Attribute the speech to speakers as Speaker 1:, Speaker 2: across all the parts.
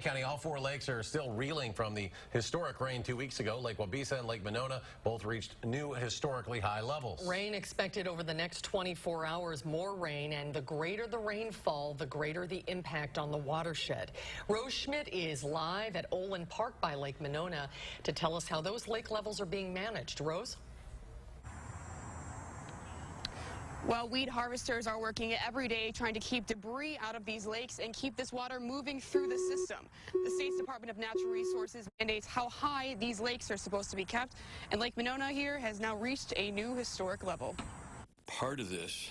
Speaker 1: Dane County, all four lakes are still reeling from the historic rain 2 weeks ago. Lake Wabeesa and Lake Monona both reached new historically high levels.
Speaker 2: Rain expected over the next 24 hours. More rain, and the greater the rainfall, the greater the impact on the watershed. Rose Schmidt is live at Olin Park by Lake Monona to tell us how those lake levels are being managed. Rose?
Speaker 3: Well, weed harvesters are working every day trying to keep debris out of these lakes and keep this water moving through the system. The state's Department of Natural Resources mandates how high these lakes are supposed to be kept, and Lake Monona here has now reached a new historic level.
Speaker 4: Part of this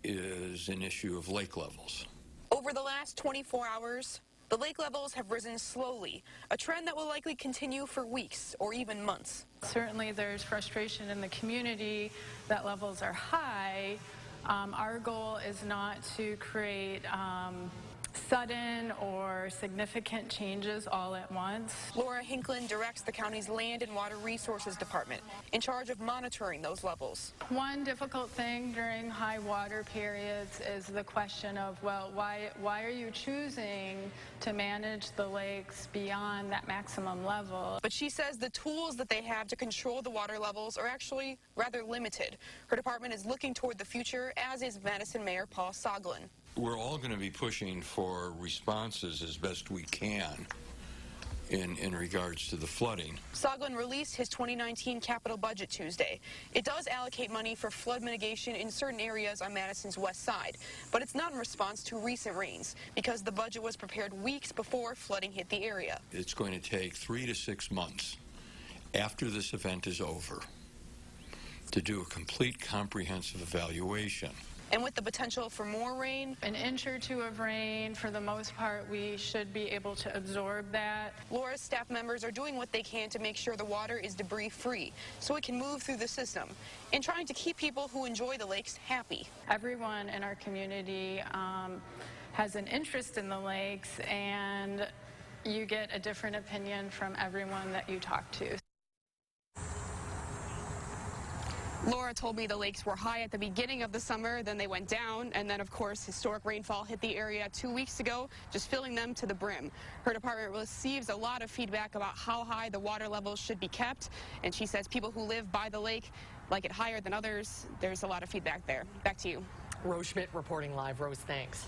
Speaker 4: is an issue of lake levels.
Speaker 3: Over the last 24 hours, the lake levels have risen slowly, a trend that will likely continue for weeks or even months.
Speaker 5: Certainly there's frustration in the community that levels are high. Our goal is not to create sudden or significant changes all at once.
Speaker 3: Laura Hinklin directs the county's Land and Water Resources Department, in charge of monitoring those levels.
Speaker 5: One difficult thing during high water periods is the question of, well, why are you choosing to manage the lakes beyond that maximum level?
Speaker 3: But she says the tools that they have to control the water levels are actually rather limited. Her department is looking toward the future, as is Madison Mayor Paul Soglin.
Speaker 4: We're all going to be pushing for responses as best we can in regards to the flooding.
Speaker 3: Soglin released his 2019 capital budget Tuesday. It does allocate money for flood mitigation in certain areas on Madison's west side, but it's not in response to recent rains because the budget was prepared weeks before flooding hit the area.
Speaker 4: It's going to take 3 to 6 months after this event is over to do a complete comprehensive evaluation.
Speaker 3: And with the potential for more rain,
Speaker 5: an inch or two of rain, for the most part, we should be able to absorb that.
Speaker 3: Laura's staff members are doing what they can to make sure the water is debris-free so it can move through the system, and trying to keep people who enjoy the lakes happy.
Speaker 5: Everyone in our community has an interest in the lakes, and you get a different opinion from everyone that you talk to.
Speaker 3: Laura told me the lakes were high at the beginning of the summer, then they went down, and then, of course, historic rainfall hit the area 2 weeks ago, just filling them to the brim. Her department receives a lot of feedback about how high the water levels should be kept, and she says people who live by the lake like it higher than others. There's a lot of feedback there. Back to you.
Speaker 2: Rose Schmidt reporting live. Rose, thanks.